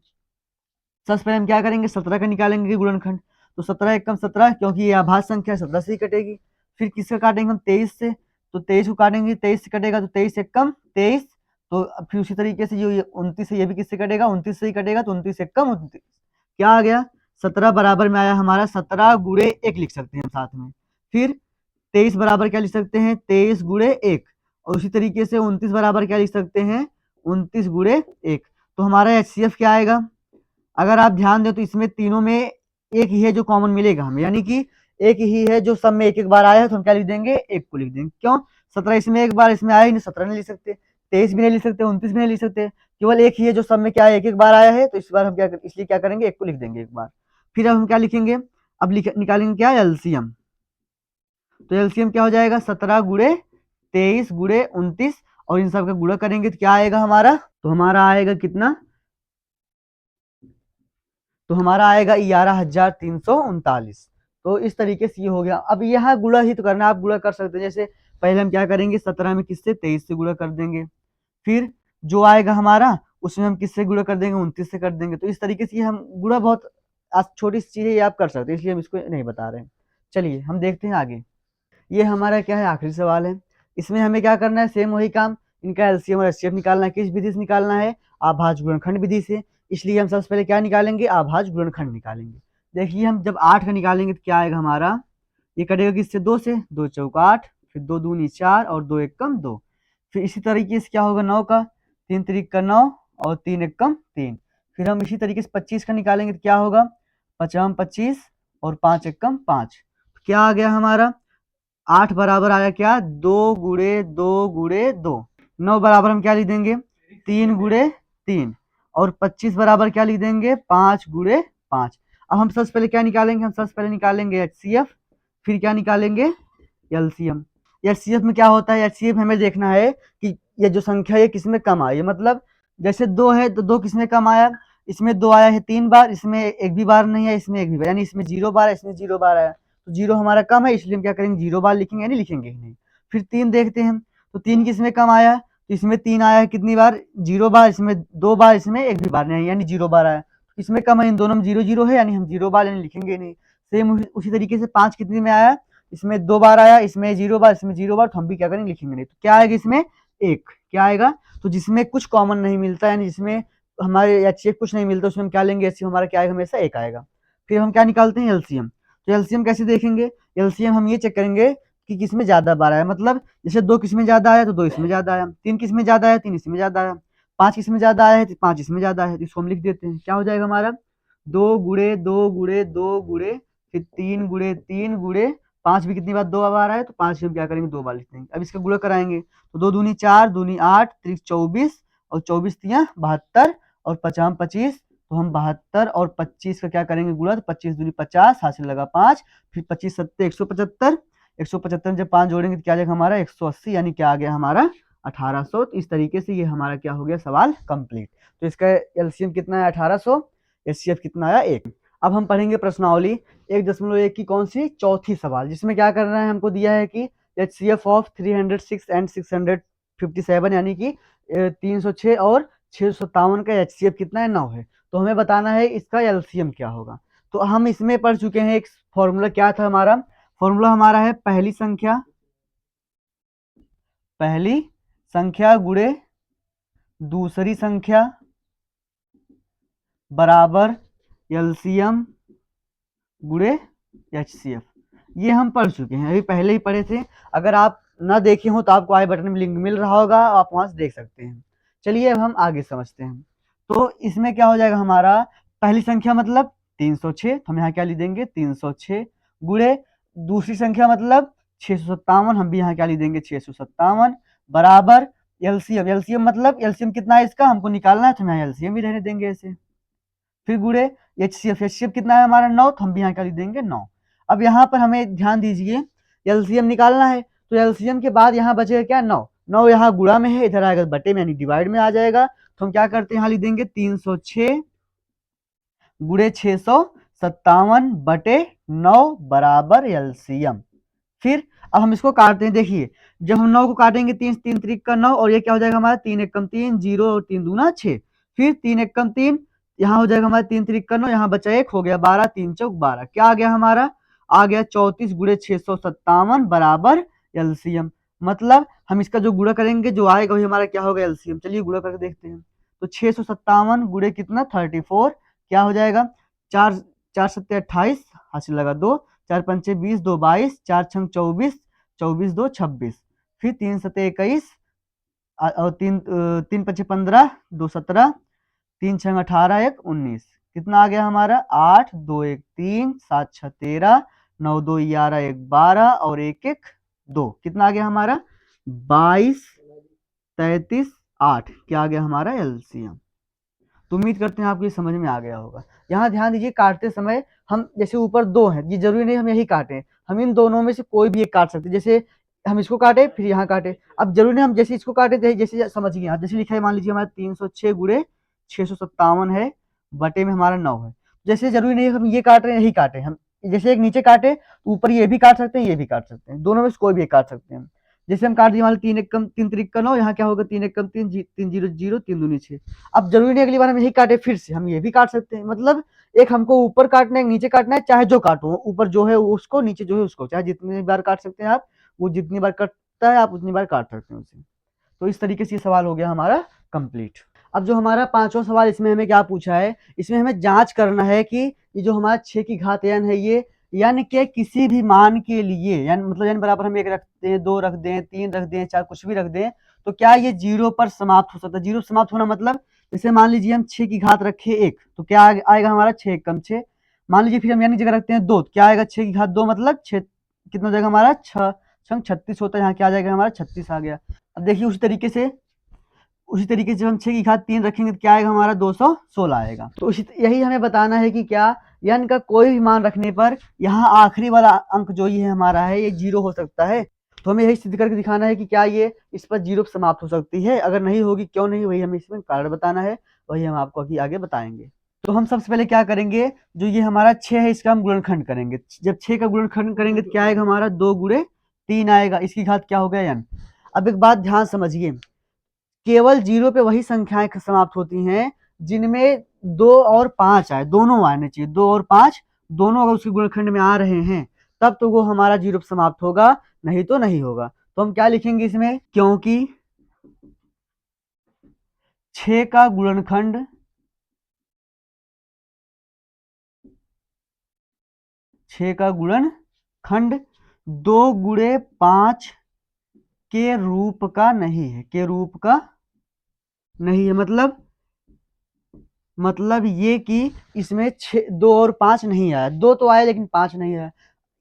सबसे पहले हम क्या करेंगे, 17 का निकालेंगे गुणनखंड। तो 17 एकम 17, क्योंकि ये आभाज्य संख्या 17 से ही कटेगी। फिर किसका काटेंगे हम, 23 से, तो 23 को काटेंगे, 23 से कटेगा तो 23 एकम 23। तो फिर उसी तरीके से जो ये 29 है ये भी किससे कटेगा, 29 से ही कटेगा, तो 29 एकम 29 क्या आ गया, 17 बराबर में आया हमारा 17 गुणे 1 लिख सकते हैं साथ में। फिर 23 बराबर क्या लिख सकते हैं, 23 गुणे 1, और उसी तरीके से 29 बराबर क्या लिख सकते हैं, 29 गुणे 1। तो हमारा एचसीएफ क्या आएगा, अगर आप ध्यान दें तो इसमें तीनों में एक ही है जो कॉमन मिलेगा हमें, यानी कि एक ही है जो सब में एक एक बार आया है तो हम क्या लिख देंगे, एक को लिख देंगे। क्यों, 17 इसमें एक बार, इसमें आया ही नहीं, 17 नहीं लिख सकते, 23 भी नहीं लिख सकते, 29 भी नहीं लिख सकते, केवल एक ही है जो सब में क्या है, एक एक बार आया है, तो इस बार हम क्या इसलिए क्या करेंगे, एक को लिख देंगे एक बार। फिर अब हम क्या लिखेंगे, अब निकालेंगे क्या, एलसीएम। तो एलसीएम क्या हो जाएगा, 17 गुणे 23 गुणे 29, और इन सब का गुणा करेंगे तो क्या आएगा हमारा, तो हमारा आएगा कितना, तो हमारा आएगा 11,339। तो इस तरीके से ये हो गया। अब यहाँ गुणा ही तो करना, आप गुणा कर सकते हैं। जैसे पहले हम क्या करेंगे, 17 में किससे, 23 से गुणा कर देंगे। फिर जो आएगा हमारा उसमें हम किससे गुणा कर देंगे, 29 से कर देंगे। तो इस तरीके से हम गुणा बहुत छोटी सी चीज है, ये आप कर सकते हैं, इसलिए हम इसको नहीं बता रहे हैं। चलिए हम देखते हैं आगे। ये हमारा क्या है, आखिरी सवाल है। इसमें हमें क्या करना है, सेम वही काम, इनका एलसीएम और एचसीएफ निकालना है। किस विधि से निकालना है, अभाज्य गुणनखंड विधि से। इसलिए हम सबसे पहले क्या निकालेंगे, अभाज्य गुणनखंड निकालेंगे। देखिए हम जब 8 का निकालेंगे तो क्या आएगा हमारा, ये कटेगा किससे, 2 से, 2 चौक 8, फिर 2 दूनी 4 और 2 एकम 2। फिर इसी तरीके से क्या होगा 9 का, 3 त्रिक का 9 और 3 एकम 3। फिर हम इसी तरीके से 25 का निकालेंगे तो क्या होगा, 5 25 और 5 एकम 5। क्या आ गया हमारा, 8 बराबर आया क्या, 2 गुणे 2 गुणे 2। 9 बराबर हम क्या लिख देंगे, 3 गुणे 3, और 25 बराबर क्या लिख देंगे, 5 गुणे 5। अब हम सबसे पहले क्या निकालेंगे, हम सबसे पहले निकालेंगे एचसीएफ, फिर क्या निकालेंगे, एलसीएम। एचसीएफ में क्या होता है, एचसीएफ हमें देखना है कि ये जो संख्या है किसमें कम आई है। मतलब जैसे 2 है तो 2 किसमें कम आया, इसमें 2 आया है 3 बार, इसमें एक भी बार नहीं है, इसमें एक भी बार, यानी इसमें 0 बार है, इसमें 0 बार आया। तो 0 हमारा कम है, इसलिए हम क्या करेंगे, 0 बार लिखेंगे, यानी लिखेंगे ही नहीं। फिर 3 देखते हैं, तो 3 किसमें कम आया, तो इसमें 3 आया है कितनी बार, 0 बार, इसमें 2 बार, इसमें एक भी बार नहीं, यानी 0 बार आया। इसमें कम है, इन दोनों में 0 0 है, यानी हम 0 बार यानी लिखेंगे नहीं। सेम उसी तरीके से 5 कितनी में आया, इसमें 2 बार आया, इसमें 0 बार, इसमें 0 बार, तो हम भी क्या करेंगे, लिखेंगे नहीं। तो क्या आएगा इसमें, 1 क्या आएगा। तो जिसमें कुछ कॉमन नहीं मिलता, यानी जिसमें हमारे एचसीएफ कुछ नहीं मिलता, उसमें हम क्या लेंगे, एचसीएफ हमारा क्या आएगा, हमेशा 1 आएगा। फिर हम क्या निकालते हैं, एलसीएम। तो एलसीएम कैसे देखेंगे, एलसीएम हम ये चेक करेंगे कि किसमें ज्यादा बार आया। मतलब जैसे 2 किसमें ज्यादा आया तो 2 इसमें ज्यादा आया, 3 किसमें ज्यादा आया 3 इसमें ज्यादा आया, 5 किसमें ज्यादा आया है तो 5 इसमें ज्यादा है। तो इसको हम लिख देते हैं, क्या हो जाएगा हमारा, 2 गुणे 2 गुणे 2 गुणे, फिर 3 गुणे 3 गुणे 5 भी कितनी बार, 2 बार आया, तो 5 हम क्या करेंगे, 2 बार लिख देंगे। अब इसका गुणा कराएंगे तो 2 दूनी 4 दूनी 8 त्रिक 24, और 24 तिया 72, और 50 25। तो हम 72 और 25 का क्या करेंगे गुणा, तो 25 दूनी 50, हाथ से लगा 5, फिर 25 सत्ते 175, 175 जब 5 जोड़ेंगे तो क्या आ जाएगा हमारा 180, यानी क्या आ गया हमारा 1800। तो इस तरीके से ये हमारा क्या हो गया सवाल कंप्लीट। तो इसका एलसीएम कितना है 1800, एचसीएफ कितना आया 1। अब हम पढ़ेंगे प्रश्नावली 1.1 की कौन सी चौथी सवाल, जिसमें क्या करना है, हमको दिया है कि एचसीएफ ऑफ 306 एंड 657 यानी कि 306 और 657 का एचसीएफ कितना है 9 है। तो हमें बताना है इसका एलसीएम क्या होगा। तो हम इसमें पढ़ चुके हैं, एक फॉर्मूला क्या था हमारा, फॉर्मूला हमारा है पहली संख्या गुणे दूसरी संख्या बराबर एलसीएम गुणे एचसीएफ। ये हम पढ़ चुके हैं, अभी पहले ही पढ़े थे। अगर आप ना देखे हो तो आपको आई बटन में लिंक मिल रहा होगा, आप वहां से देख सकते हैं। चलिए अब हम आगे समझते हैं। तो इसमें क्या हो जाएगा हमारा, पहली संख्या मतलब 306, हम यहाँ क्या लिख देंगे 306, गुणे दूसरी संख्या मतलब 657, हम भी यहाँ क्या लिख देंगे 657, बराबर एलसीएम। एलसीएम मतलब एलसीएम कितना है इसका हमको निकालना है, तो हम यहाँ एलसीएम भी रहने देंगे ऐसे। फिर गुणे एचसीएफ कितना है हमारा 9, तो हम भी यहाँ क्या लिख देंगे 9। अब यहाँ पर हमें ध्यान दीजिए, एलसीएम निकालना है, तो एलसीएम के बाद यहाँ बचेगा क्या 9, 9 यहाँ गुणा में है, इधर आएगा बटे में यानी डिवाइड में आ जाएगा। तो हम क्या करते हैं यहाँ लिख देंगे 306 गुणे 657 बटे 9 बराबर एलसीएम। फिर अब हम इसको काटते हैं, देखिए जब हम 9 को काटेंगे 3 3 त्रिक का 9, और ये क्या हो जाएगा हमारा 3 एकम 3, 0 और 3 दूना 6, फिर 3 एकम 3, यहाँ हो जाएगा हमारा 3 त्रिक का 9, यहाँ बचा 1 हो गया 12, 3 चौक 12, क्या आ गया हमारा, आ गया 34 गुणे 657 बराबर एलसीएम। मतलब हम इसका जो गुणा करेंगे जो आएगा वही हमारा क्या होगा एलसीएम। चलिए गुणा करके देखते हैं। तो 657 गुणे कितना 34, क्या हो जाएगा 4 4 सत्ते 28, हासिल लगा 2, 4 पंचे 20, 2 22, 4 छंग 24, 24 2 26, फिर 3 सत्ते 21 और 3 पंचे 15, 2 17, 3 छंग 18, 1 19, कितना आ गया हमारा 8 2 1 3 7 6 13, 9 2 11, 1 12 और 1 1 2, कितना आ गया हमारा 22 33 8, क्या आ गया हमारा एलसीएम। तो उम्मीद करते हैं आपको ये समझ में आ गया होगा। यहाँ ध्यान दीजिए काटते समय हम जैसे ऊपर 2 है, ये जरूरी नहीं हम यही काटें, हम इन दोनों में से कोई भी एक काट सकते हैं। जैसे हम इसको काटे फिर यहाँ काटे, अब जरूरी नहीं हम जैसे इसको काटे जैसे समझ गए आप, जैसे लिखा है मान लीजिए हमारा 306 गुणे 657 है बटे में हमारा 9 है। जैसे जरूरी नहीं हम ये काट रहे हैं यही काटे, हम जैसे एक नीचे काटे ऊपर ये भी काट सकते हैं ये भी काट सकते हैं, दोनों में से कोई भी एक काट सकते हैं। जैसे हम काट दिए मान 3 एकम 3 त्रिक का 9, यहाँ क्या होगा 3 एकम 3 3 0 0 3 दूनी 6। अब जरूरी नहीं अगली बार हम यही काटे, फिर से हम ये भी काट सकते हैं। मतलब एक हमको ऊपर काटना है एक नीचे काटना है, चाहे जो काटो, ऊपर जो है उसको नीचे जो है उसको, चाहे जितनी बार काट सकते हैं आप, वो जितनी बार कटता है आप उतनी बार काट सकते हैं उसे। तो इस तरीके से ये सवाल हो गया हमारा कंप्लीट। अब जो हमारा पांचवा सवाल, इसमें हमें क्या पूछा है, इसमें हमें जांच करना है कि ये जो हमारा 6 की घात n है ये यानी के किसी भी मान के लिए यानी मतलब n बराबर हम 1 रखते हैं 2 रख दें 3 रख दें 4 कुछ भी रख दें, तो क्या ये 0 पर समाप्त हो सकता है। 0 समाप्त होना मतलब जैसे मान लीजिए हम 6 की घात रखे 1, तो क्या आएगा हमारा 6 कम 6। मान लीजिए फिर हम यानी जगह रखते हैं 2, तो क्या आएगा 6 की घात 2 मतलब 6 कितना हो जाएगा हमारा 6 36 होता है, यहाँ क्या आ जाएगा हमारा 36 आ गया। अब देखिए उसी तरीके से हम 6 की घात 3 रखेंगे तो क्या आएगा हमारा 216 आएगा। तो यही हमें बताना है कि क्या n का कोई भी मान रखने पर यहाँ आखिरी वाला अंक जो ये हमारा है ये 0 हो सकता है। तो हमें यही सिद्ध करके दिखाना है कि क्या ये इस पर 0 समाप्त हो सकती है, अगर नहीं होगी क्यों नहीं, वही हमें इसमें कारण बताना है, वही हम आपको अभी आगे बताएंगे। तो हम सबसे पहले क्या करेंगे, जो ये हमारा 6 है इसका हम गुणनखंड करेंगे। जब 6 का गुणनखंड करेंगे तो क्या आएगा हमारा 2 गुणे 3 आएगा, इसकी घात क्या हो गया n। अब एक बात ध्यान समझिए, केवल 0 पे वही संख्याएं समाप्त होती हैं जिनमें 2 और 5 आए, दोनों आने चाहिए, 2 और 5 दोनों अगर उसके गुणनखंड में आ रहे हैं तब तो वो हमारा 0 पे समाप्त होगा, नहीं तो नहीं होगा। तो हम क्या लिखेंगे इसमें, क्योंकि 6 का गुणनखंड 6 का गुणनखंड 2 गुणे 5 के रूप का नहीं है, के रूप का नहीं है। मतलब ये कि इसमें 2 और 5 नहीं आया, 2 तो आया लेकिन 5 नहीं आया।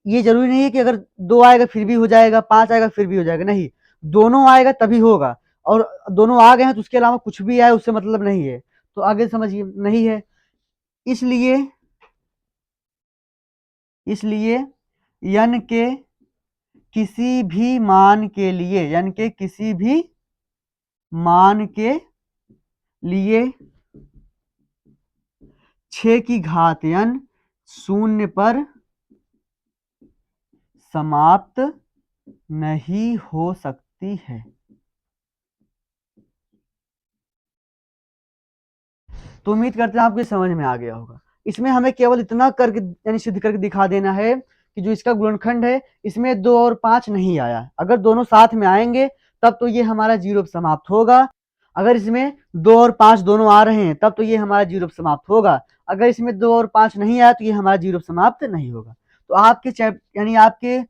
ये जरूरी नहीं है कि अगर 2 आएगा फिर भी हो जाएगा, 5 आएगा फिर भी हो जाएगा, नहीं, दोनों आएगा तभी होगा, और दोनों आ गए हैं तो उसके अलावा कुछ भी आए उससे मतलब नहीं है। तो आगे समझिए नहीं है, इसलिए n के किसी भी मान के लिए, यानी कि किसी भी मान के लिए 6 की घात n शून्य पर समाप्त नहीं हो सकती है। तो उम्मीद करते हैं आपको ये समझ में आ गया होगा। इसमें हमें केवल इतना करके यानी सिद्ध करके दिखा देना है कि जो इसका गुणनखंड है इसमें 2 और 5 नहीं आया। अगर दोनों साथ में आएंगे तब तो ये हमारा जीरो समाप्त होगा। अगर इसमें 2 और 5 दोनों आ रहे हैं तब तो ये हमारा जीरो समाप्त होगा। अगर इसमें 2 और 5 नहीं आया तो ये हमारा जीरो समाप्त नहीं होगा। तो आपके यानी आपके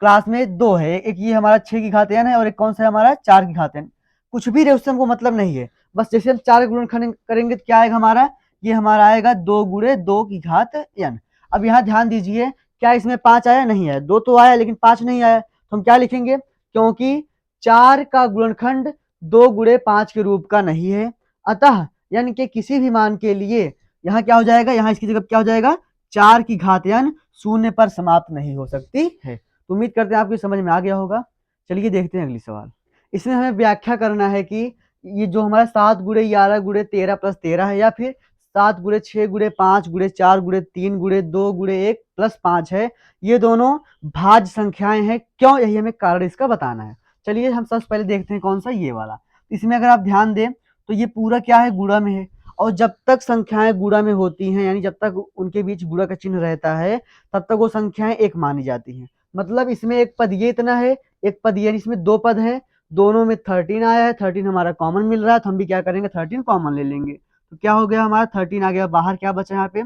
क्लास में दो है, एक ये हमारा 6 की घात n है और एक कौन सा है हमारा 4 की घात n। कुछ भी रहे उससे हमको मतलब नहीं है, बस जैसे हम 4 गुणनखंड करेंगे तो क्या आएगा हमारा, ये हमारा आएगा 2 गुणे 2 की घात n। अब यहाँ ध्यान दीजिए, क्या इसमें 5 आया, नहीं आया। 2 तो आया लेकिन 5 नहीं आया, तो हम क्या लिखेंगे, क्योंकि 4 का गुणनखंड 2 गुणे 5 के रूप का नहीं है, अतः यानी कि किसी भी मान के लिए यहाँ क्या हो जाएगा, यहाँ इसकी जगह क्या हो जाएगा, 4 की घात n शून्य पर समाप्त नहीं हो सकती है। तो उम्मीद करते हैं आपको समझ में आ गया होगा। चलिए देखते हैं अगली सवाल। इसमें हमें व्याख्या करना है कि ये जो हमारा 7 गुणे 11 गुणे 13 प्लस 13 है, या फिर 7 गुणे 6 गुणे 5 गुणे 4 गुणे 3 गुणे 2 गुणे 1 प्लस 5 है, ये दोनों भाज्य संख्याएं हैं, क्यों, यही हमें कारण इसका बताना है। चलिए हम सबसे पहले देखते हैं कौन सा, ये वाला। इसमें अगर आप ध्यान दें तो ये पूरा क्या है, गुणा में है, और जब तक संख्याएं गुणा में होती हैं, यानी जब तक उनके बीच गुणा का चिन्ह रहता है, तब तक वो संख्याएं एक मानी जाती हैं। मतलब इसमें एक पद ये इतना है, एक पद ये, इसमें 2 पद है, दोनों में 13 आया है, 13 हमारा कॉमन मिल रहा है, तो हम भी क्या करेंगे, 13 कॉमन ले लेंगे। तो क्या हो गया, हमारा 13 आ गया, बाहर क्या बचा यहाँ पे,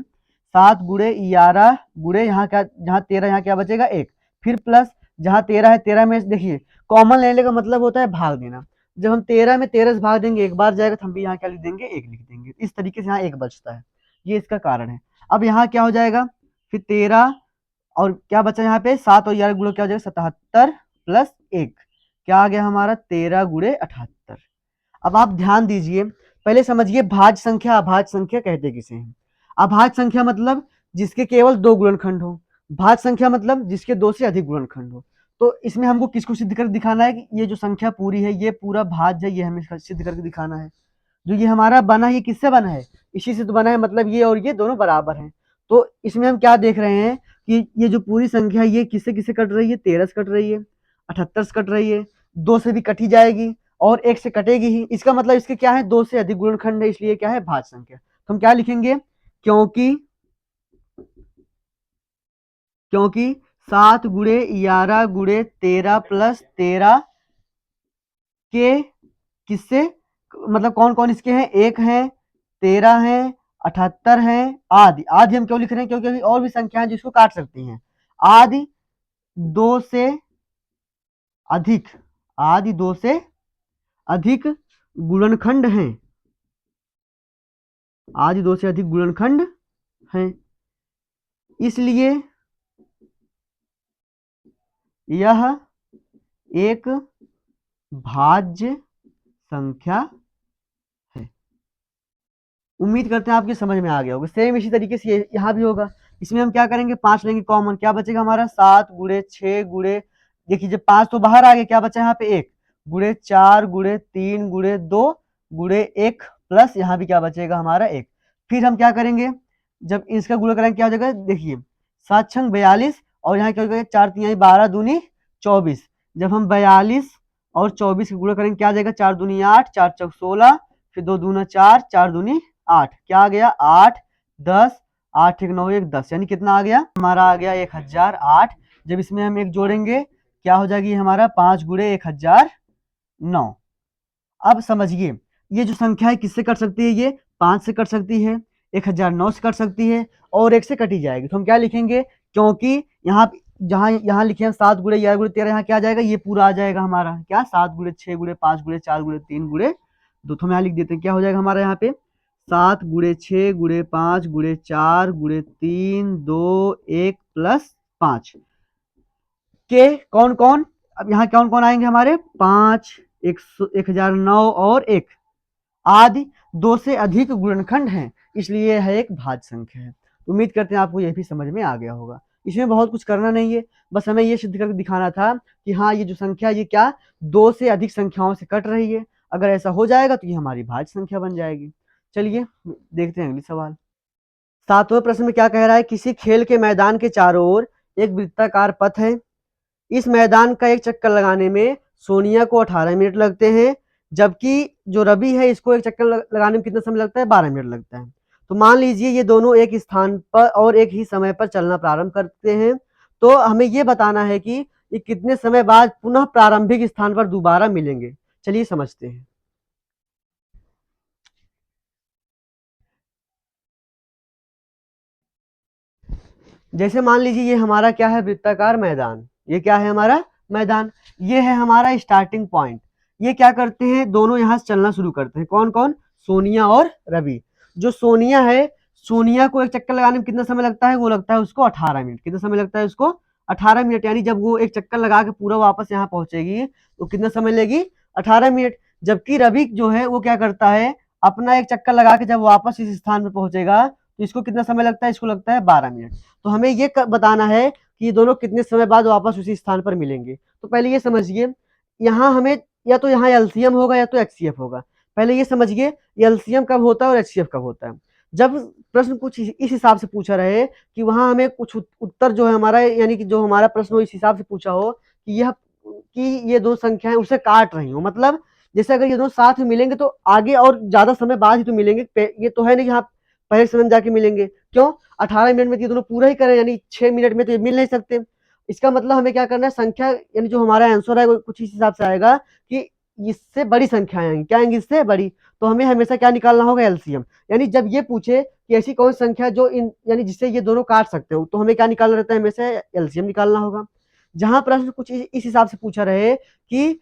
7 गुणे 11 गुणे यहाँ क्या, जहाँ 13 यहाँ क्या बचेगा 1, फिर प्लस जहाँ 13 है, 13 में देखिए कॉमन लेने का मतलब होता है भाग देना। जब हम 13 में 13 से भाग देंगे, एक बार जाएगा, तो हम भी यहाँ क्या लिख देंगे, 1 लिख देंगे। इस तरीके से यहाँ 1 बचता है, ये इसका कारण है। अब यहाँ क्या हो जाएगा, फिर 13 और क्या बचा यहाँ पे, 7 और 11 गुणा क्या हो जाएगा, 77 प्लस 1 क्या आ गया हमारा, 13 गुणे 78। अब आप ध्यान दीजिए, पहले समझिए भाज्य संख्या अभाज्य संख्या कहते किसे हैं। अभाज्य संख्या मतलब जिसके केवल 2 गुणनखंड हो, भाज्य संख्या मतलब जिसके 2 से अधिक गुणनखंड हो। तो इसमें हमको किसको सिद्ध करके दिखाना है कि ये जो संख्या पूरी है ये पूरा भाज्य है, ये हमें सिद्ध करके दिखाना है। जो ये हमारा बना है ये किससे बना है, इसी से तो बना है, मतलब ये और ये दोनों बराबर हैं। तो इसमें हम क्या देख रहे हैं कि ये जो पूरी संख्या ये किससे किससे कट रही है, 13 से कट रही है, 78 से कट रही है, 2 से भी कटी जाएगी और 1 से कटेगी ही। इसका मतलब इसके क्या है, 2 से अधिक गुणनखंड है, इसलिए क्या है, भाज्य संख्या। तो हम क्या लिखेंगे, क्योंकि 7 गुणे 11 गुणे 13 प्लस 13 के किससे, मतलब कौन कौन इसके हैं, 1 है, 13 है, 78 है, आदि। आदि हम क्यों लिख रहे हैं, क्योंकि अभी और भी संख्याएं जिसको काट सकती हैं। आदि 2 से अधिक, आदि 2 से अधिक गुणनखंड हैं, आदि 2 से अधिक गुणनखंड हैं, इसलिए यह एक भाज्य संख्या है। उम्मीद करते हैं आपकी समझ में आ गया होगा। सेम इसी तरीके से यहाँ भी होगा। इसमें हम क्या करेंगे, 5 लेंगे कॉमन, क्या बचेगा हमारा, 7 गुणे 6 गुणे, देखिए जब 5 तो बाहर आ गया, क्या बचा यहाँ पे 1 गुणे 4 गुणे 3 गुणे 2 गुणे 1 प्लस यहाँ भी क्या बचेगा हमारा 1। फिर हम क्या करेंगे, जब इसका गुणा करेंगे क्या हो जाएगा, देखिए 7 छंग 42 और यहाँ क्या हो जाएगा, 4 3 12 दूनी 24। जब हम 42 और 24 का गुणा करेंगे क्या आ जाएगा, 4 दूनी 8, 4 चौक 16, फिर 2 दूना 4, 4 दूनी 8, क्या आ गया 8 10, 8 1 9 1 10, यानी कितना आ गया हमारा, आ गया 1008। जब इसमें हम एक जोड़ेंगे क्या हो जाएगी हमारा, 5 गुणे 1009। अब समझिए ये जो संख्या है किससे कट सकती है, ये 5 से कट सकती है, 1009 से कट सकती है और 1 से कटी जाएगी। तो हम क्या लिखेंगे, क्योंकि यहाँ जहाँ यहाँ लिखे हैं 7 गुणे 11 गुणे 13, यहाँ क्या आ जाएगा, ये पूरा आ जाएगा हमारा, क्या 7 गुणे 6 गुणे 5 गुणे 4 गुणे 3 गुणे 2। तो हम यहाँ लिख देते हैं, क्या हो जाएगा हमारा यहाँ पे, 7 गुणे 6 गुणे 5 गुणे 4 गुणे 3 2 1 प्लस 5 के कौन कौन, अब यहाँ कौन कौन आएंगे हमारे, 5 1009 और 1 आदि 2 से अधिक गुणनखंड हैं, इसलिए यह एक भाज्य संख्या है। उम्मीद करते हैं आपको यह भी समझ में आ गया होगा। इसमें बहुत कुछ करना नहीं है, बस हमें ये सिद्ध करके दिखाना था कि हाँ ये जो संख्या ये क्या 2 से अधिक संख्याओं से कट रही है। अगर ऐसा हो जाएगा तो ये हमारी भाज्य संख्या बन जाएगी। चलिए देखते हैं अगली सवाल। 7वें प्रश्न में क्या कह रहा है, किसी खेल के मैदान के चारों ओर एक वृत्ताकार पथ है। इस मैदान का एक चक्कर लगाने में सोनिया को 18 मिनट लगते हैं, जबकि जो रवि है इसको एक चक्कर लगाने में कितना समय लगता है, 12 मिनट लगता है। तो मान लीजिए ये दोनों एक स्थान पर और एक ही समय पर चलना प्रारंभ करते हैं, तो हमें ये बताना है कि ये कितने समय बाद पुनः प्रारंभिक स्थान पर दोबारा मिलेंगे। चलिए समझते हैं। जैसे मान लीजिए ये हमारा क्या है, वृत्ताकार मैदान, ये क्या है हमारा मैदान, ये है हमारा स्टार्टिंग पॉइंट। ये क्या करते हैं, दोनों यहाँ से चलना शुरू करते हैं, कौन कौन, सोनिया और रवि। जो सोनिया है, सोनिया को एक चक्कर लगाने में कितना समय लगता है, वो लगता है उसको 18 मिनट। कितना समय लगता है उसको, 18 मिनट। यानी जब वो एक चक्कर लगा के पूरा वापस यहाँ पहुंचेगी तो कितना समय लेगी, 18 मिनट। जबकि रवि जो है वो क्या करता है, अपना एक चक्कर लगा के जब वापस इस स्थान पर पहुंचेगा तो इसको कितना समय लगता है, इसको लगता है 12 मिनट। तो हमें ये बताना है कि ये दोनों कितने समय बाद वापस उसी स्थान पर मिलेंगे। तो पहले ये समझिए, यहाँ हमें या तो यहाँ एलसीएम होगा या तो एचसीएफ होगा। पहले ये समझिए एलसीएम कब होता है और एचसीएफ कब होता है। जब प्रश्न कुछ इस हिसाब से पूछा रहे कि वहां हमें कुछ उत्तर जो है हमारा, यानी कि जो हमारा प्रश्न हो इस हिसाब से पूछा हो कि यह कि ये दो संख्याएं उसे काट रही हो, मतलब जैसे अगर ये दोनों साथ में मिलेंगे तो आगे और ज्यादा समय बाद ही तो मिलेंगे। ये तो है नहीं कि हाँ पहले समय में जाके मिलेंगे, क्यों, 18 मिनट में ये दोनों पूरा ही करें, यानी 6 मिनट में तो ये मिल नहीं सकते। इसका मतलब हमें क्या करना है, संख्या यानी जो हमारा आंसर है वो कुछ इस हिसाब से आएगा कि इससे बड़ी संख्याएं आएंगी, क्या आएंगी, इससे बड़ी। तो हमें हमेशा क्या निकालना होगा, एलसीएम। यानी जब ये पूछे कि ऐसी कौन संख्या जो इन यानी जिससे ये दोनों काट सकते हो, तो हमें क्या निकालना रहता है, हमेशा एलसीएम निकालना होगा। जहां प्रश्न कुछ इस हिसाब से पूछा रहे कि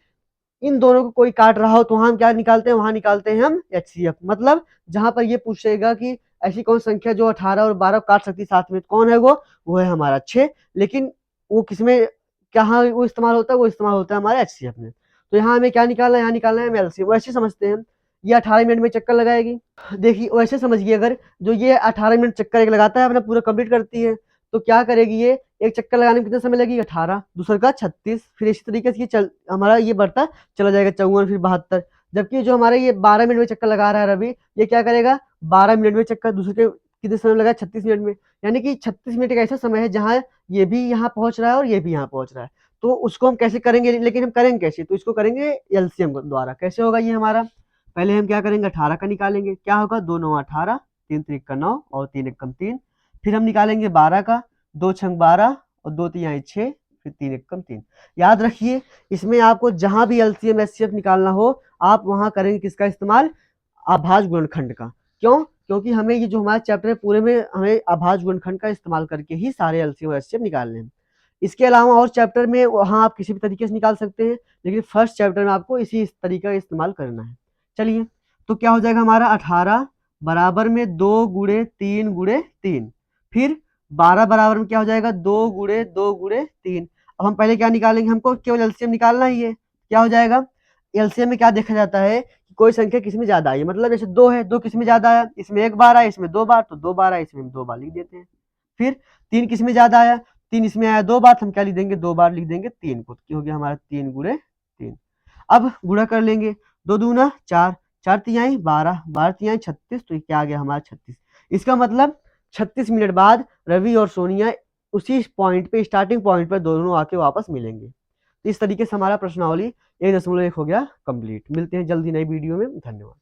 इन दोनों को कोई काट रहा हो तो वहां हम क्या निकालते हैं, वहां निकालते हैं हम एचसीएफ। मतलब जहां पर ये पूछेगा कि ऐसी कौन संख्या जो 18 और 12 काट सकती साथ में, कौन है वो है हमारा 6। लेकिन वो किसमें कहाँ वो इस्तेमाल होता है, वो इस्तेमाल होता है हमारे एचसीएफ में। तो यहाँ हमें क्या निकालना है, यहाँ निकालना है एलसीएम। वैसे समझते हैं, ये 18 मिनट में चक्कर लगाएगी। देखिए वैसे समझिए, अगर जो ये 18 मिनट चक्कर एक लगाता है अपना पूरा कंप्लीट करती है, तो क्या करेगी ये, एक चक्कर लगाने में कितना समय लगेगा, 18, दूसरे का 36, फिर इसी तरीके से ये चल हमारा ये बढ़ता चला जाएगा, 54, फिर 72। जबकि जो हमारा ये 12 मिनट में चक्कर लगा रहा है रवि, ये क्या करेगा, 12 मिनट में चक्कर, दूसरे के कितने समय लगा, 36 मिनट में। यानी कि 36 मिनट एक ऐसा समय है जहाँ ये भी यहाँ पहुंच रहा है और ये भी यहाँ पहुंच रहा है। तो उसको हम कैसे करेंगे, लेकिन हम करेंगे कैसे, तो इसको करेंगे एलसीएम द्वारा। कैसे होगा ये हमारा, पहले हम क्या करेंगे, 18 का निकालेंगे, क्या होगा, 2 9 18, 3 3 का 9 और 3 1 3। फिर हम निकालेंगे 12 का, 2 6 12 और 2 3 6, फिर 3 1 3। याद रखिए इसमें आपको जहां भी एलसीएम एचसीएफ निकालना हो, आप वहां करेंगे किसका इस्तेमाल, अभाज्य गुणनखंड का। क्यों, क्योंकि हमें ये जो हमारा चैप्टर है पूरे में हमें अभाज्य गुणनखंड का इस्तेमाल करके ही सारे एलसीएम और एचसीएफ निकालने हैं। इसके अलावा और चैप्टर में वहाँ आप किसी भी तरीके से निकाल सकते हैं, लेकिन फर्स्ट चैप्टर में आपको इसी तरीके का इस्तेमाल करना है। चलिए तो क्या हो जाएगा हमारा, 18 बराबर में 2 गुणे 3 गुणे 3, फिर 12 बराबर में क्या हो जाएगा, 2 गुणे 2 गुणे 3। अब हम पहले क्या निकालेंगे, हमको केवल एलसीएम निकालना ही है। क्या हो जाएगा, एलसीएम में क्या देखा जाता है कि कोई संख्या किसमें ज्यादा आई है, मतलब जैसे 2 है, 2 किसमें ज्यादा आया, इसमें 1 बार आया, इसमें 2 बार, तो 2 बार आया, इसमें 2 बार लिख देते हैं। फिर 3 किसमें ज्यादा आया, 3 इसमें आया 2 बार, हम क्या लिख देंगे, 2 बार लिख देंगे 3 को, तो हो गया हमारा 3 गुणे 3। अब गुणा कर लेंगे, 2 दूना 4, 4 तिहाई 12, 12 तिहाई 36, तो क्या आ गया हमारा 36। इसका मतलब 36 मिनट बाद रवि और सोनिया उसी पॉइंट पे, स्टार्टिंग पॉइंट पर दोनों आके वापस मिलेंगे। तो इस तरीके से हमारा प्रश्नावली 1.1 हो गया कंप्लीट। मिलते हैं जल्दी नई वीडियो में, धन्यवाद।